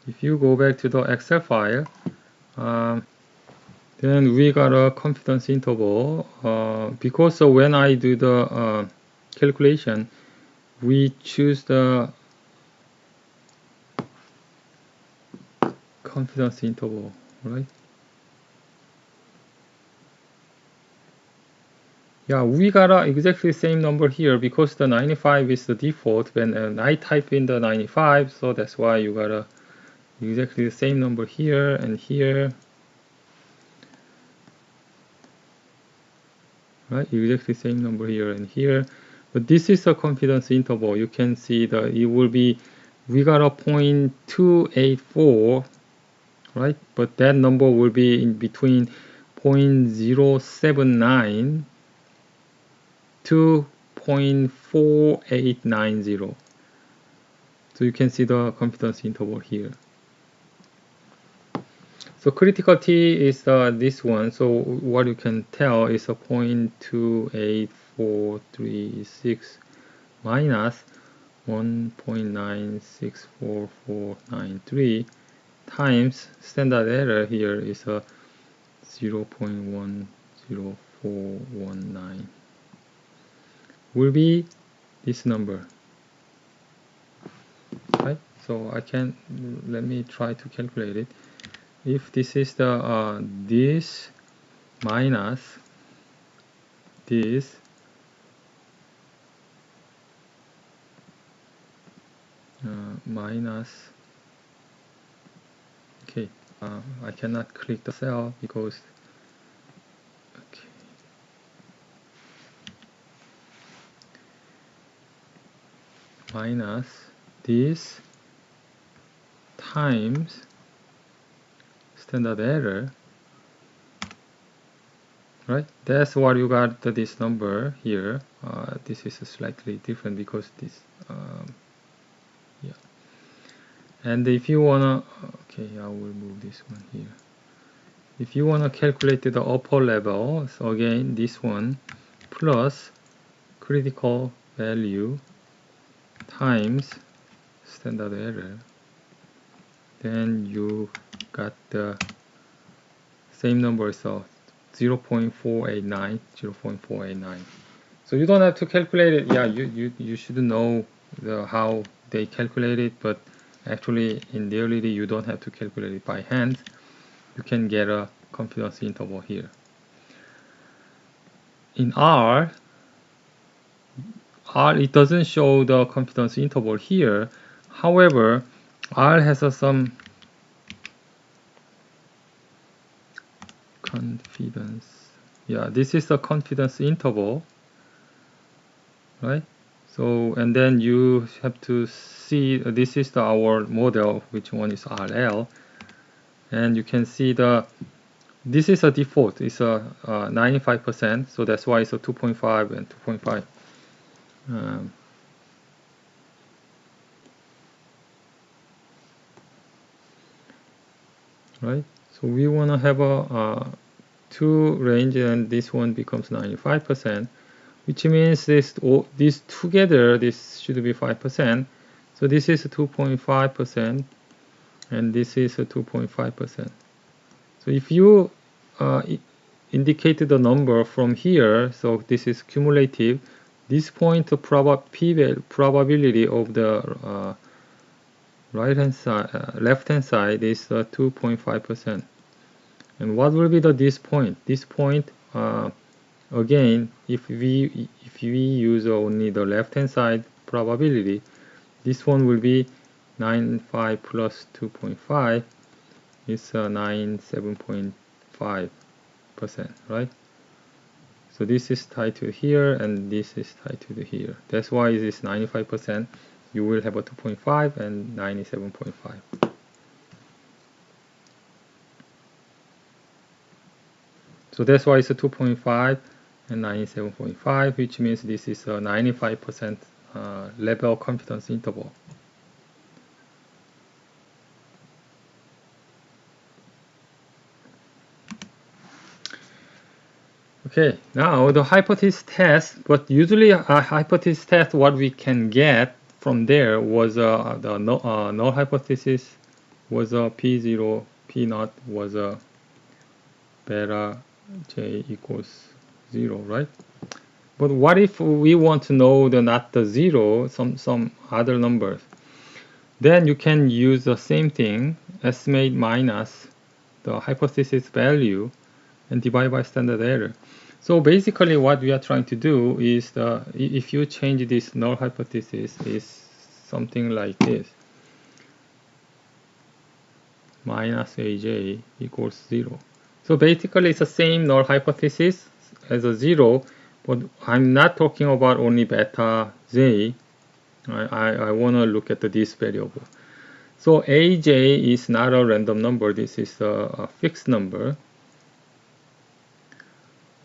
if you go back to the Excel file, then we got a confidence interval, because when I do the calculation, we choose the confidence interval, right? Yeah, we got exactly the same number here because the 95 is the default when I type in the 95, so that's why you got exactly the same number here and here, right? Exactly the same number here and here. But this is a confidence interval. You can see that it will be, we got a 0.284, right? But that number will be in between 0.079 to 0.4890. So you can see the confidence interval here. So critical T is this one. So what you can tell is a 0.28436 minus 1.964493 times standard error here is a 0.10419 will be this number, right? So I can, let me try to calculate it. If this is the this minus this minus, okay, I cannot click the cell because, okay, minus this times standard error, right? That's what you got, this number here. This is slightly different because this, yeah. And if you wanna, okay, I will move this one here. If you wanna calculate the upper level, so again, this one plus critical value times standard error, then you got the same number, so 0.489, 0.489. So you don't have to calculate it. Yeah, you should know how they calculate it, but actually in reality you don't have to calculate it by hand. You can get a confidence interval here. In R, it doesn't show the confidence interval here. However, R has some confidence. Yeah, this is the confidence interval, right? So, and then you have to see, this is our model, which one is RL, and you can see this is a default, it's a 95%, so that's why it's a 2.5 and 2.5. Right? So we want to have a 2 range, and this one becomes 95%, which means this together, this should be 5%. So this is 2.5%, and this is 2.5%. So if you indicate the number from here, so this is cumulative, this point probability of the right hand side, left hand side is 2.5%. And what will be this point? This point, again, if we use only the left hand side probability, this one will be 95 plus 2.5 is 97.5%, right? So this is tied to here, and this is tied to here. That's why it is 95%. You will have a 2.5 and 97.5. So that's why it's a 2.5 and 97.5, which means this is a 95% level confidence interval. Okay, now the hypothesis test, but usually a hypothesis test, what we can get from there was the null hypothesis was a P0, P0 was a beta J equals 0, right? But what if we want to know not the 0, some other numbers? Then you can use the same thing, estimate minus the hypothesis value and divide by standard error. So basically what we are trying to do is, if you change this null hypothesis, is something like this. Minus AJ equals 0. So basically it's the same null hypothesis as a 0, but I'm not talking about only beta J. I want to look at this variable. So AJ is not a random number, this is a fixed number.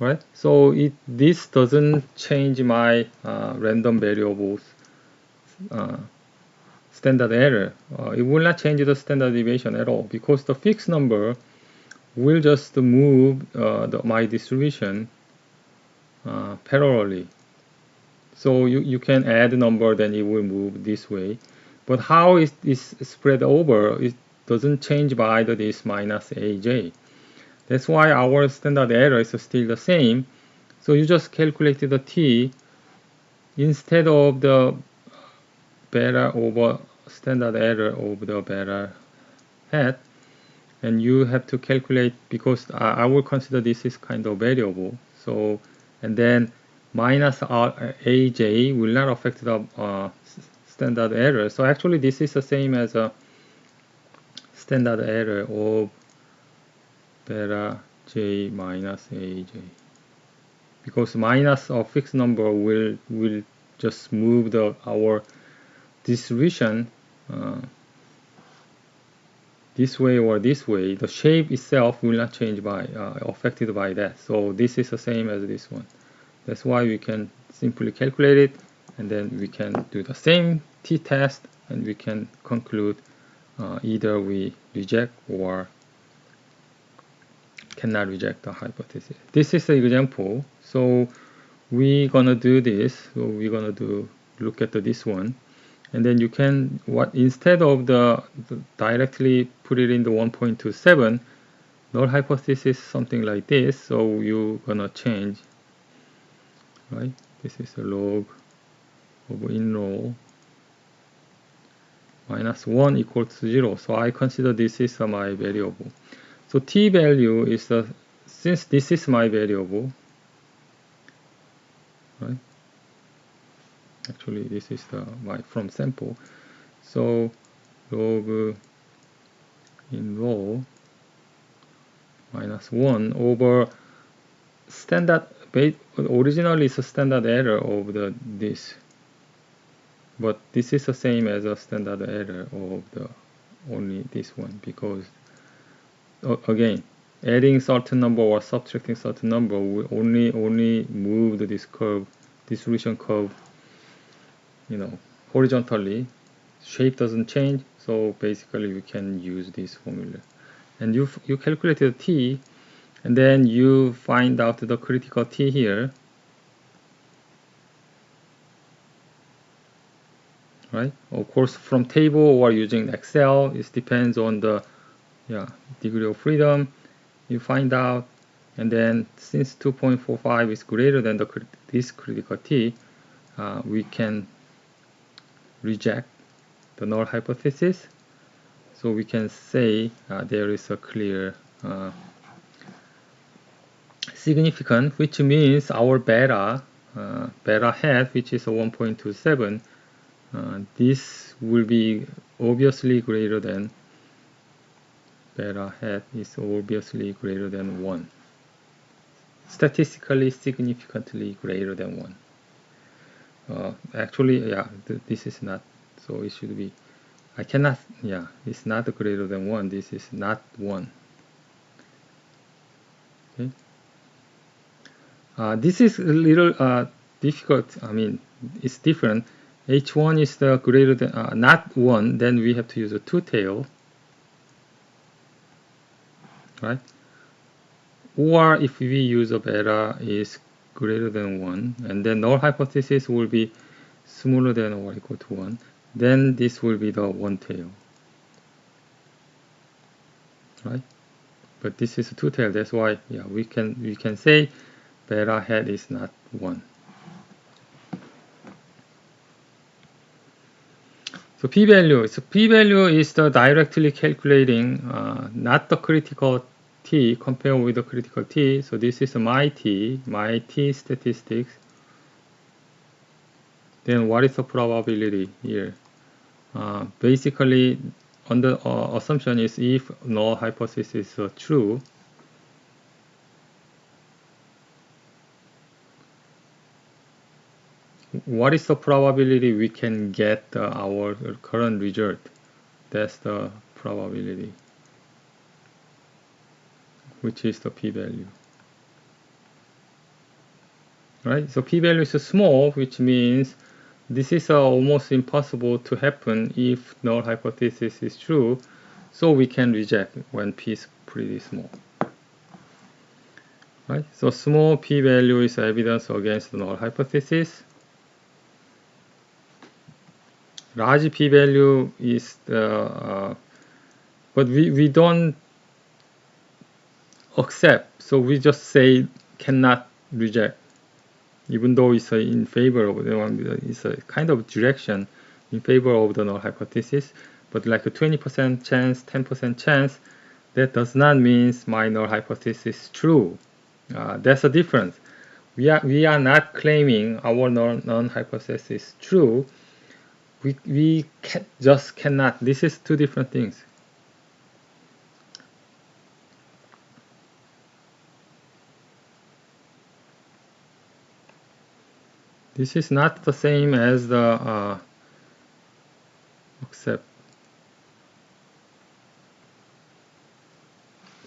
Right? So this doesn't change my random variables standard error. It will not change the standard deviation at all, because the fixed number will just move my distribution parallelly. So you can add a number, then it will move this way. But how is this spread over? It doesn't change by this minus AJ. That's why our standard error is still the same. So you just calculated the t instead of the beta over standard error over the beta hat, and you have to calculate, because I will consider this is kind of variable. So, and then minus AJ will not affect the standard error. So actually this is the same as a standard error of beta J minus AJ, because minus a fixed number will just move our distribution this way or this way. The shape itself will not change by affected by that. So this is the same as this one. That's why we can simply calculate it, and then we can do the same t-test, and we can conclude either we reject or cannot reject the hypothesis. This is the example. So we're gonna do this. So we're gonna look at this one, and then you can instead of the directly put it in the 1.27 null hypothesis, something like this. So you're gonna change, right? This is a log of in row minus 1 equals to 0. So I consider this is my variable. So t value is since this is my variable, right? Actually, this is my from sample. So log in row minus 1 over standard. Originally it's a standard error of this, but this is the same as a standard error of only this one, because again, adding certain number or subtracting certain number will only move this curve, distribution curve, horizontally. Shape doesn't change, so basically we can use this formula. And you calculated t, and then you find out the critical t here, right? Of course, from table or using Excel, it depends on the degree of freedom. You find out, and then since 2.45 is greater than this critical t, we can reject the null hypothesis. So we can say there is a clear significant, which means our beta hat, which is a 1.27, this will be obviously greater than, beta hat is obviously greater than 1. Statistically significantly greater than 1. Actually, this is not, so it should be, I cannot, it's not greater than 1, this is not 1. Okay. This is a little difficult, I mean, it's different. H1 is the greater than, not 1, then we have to use a two-tail, right? Or if we use a beta is greater than 1, and then null hypothesis will be smaller than or equal to 1, then this will be the one tail. right? But this is two-tailed. That's why, yeah, we can say beta hat is not 1. So p-value. So p-value is the directly calculating, not the critical t compared with the critical t. So this is my t statistics. Then what is the probability here? Basically, on the assumption is if null hypothesis is true, what is the probability we can get our current result? That's the probability, which is the p-value. Right? So p-value is small, which means this is almost impossible to happen if null hypothesis is true, so we can reject when p is pretty small. Right? So small p-value is evidence against the null hypothesis. Large p-value is the, but we don't accept, so we just say cannot reject, even though it's in favor of the one, it's a kind of direction in favor of the null hypothesis, but like a 20% chance, 10% chance, that does not mean my null hypothesis is true. That's a difference. We are not claiming our null hypothesis is true. We just cannot. This is two different things. This is not the same as the accept.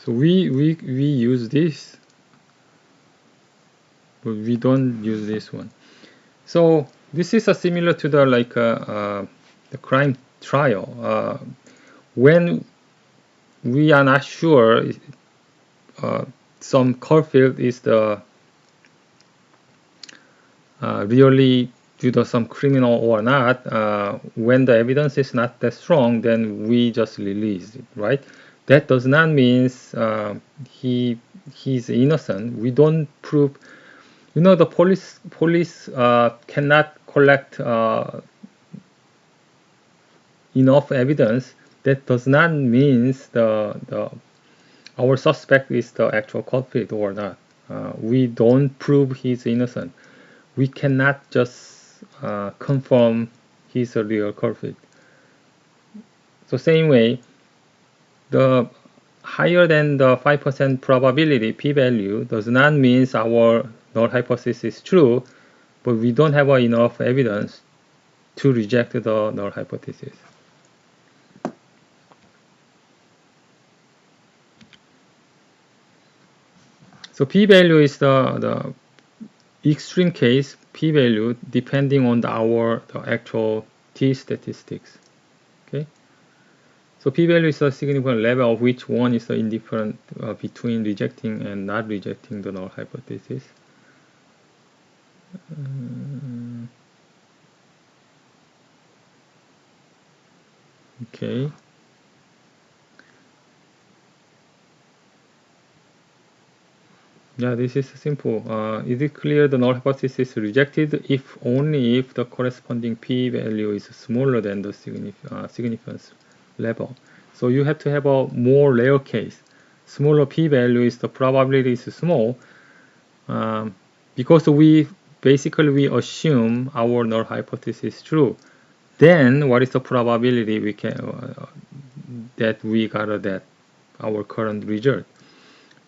So we use this, but we don't use this one. So this is similar to the the crime trial. When we are not sure some curve field is the really due to some criminal or not, when the evidence is not that strong, then we just release it, right? That does not mean he's innocent. We don't prove. You know, the police cannot collect enough evidence. That does not mean our suspect is the actual culprit or not. We don't prove he's innocent. We cannot just confirm he's a real culprit. So same way, the higher than the 5% probability p-value does not mean our null hypothesis is true, but we don't have enough evidence to reject the null hypothesis. So p-value is the extreme case p-value depending on the actual t statistics. Okay, so p-value is a significant level of which one is the indifferent between rejecting and not rejecting the null hypothesis. Okay. Yeah, this is simple. Is it clear the null hypothesis is rejected if only if the corresponding p-value is smaller than the significance level? So you have to have a more rare case. Smaller p-value is the probability is small because we assume our null hypothesis is true. Then what is the probability we can that we got our current result?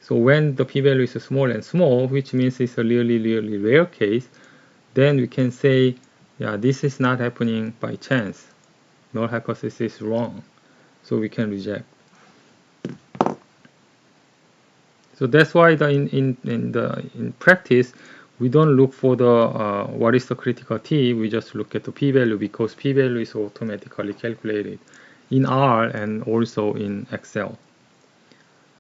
So when the p-value is small and small, which means it's a really rare case, then we can say, yeah, this is not happening by chance. Null hypothesis is wrong. So we can reject. So that's why in practice, we don't look for the what is the critical t. We just look at the p-value because p-value is automatically calculated in R and also in Excel.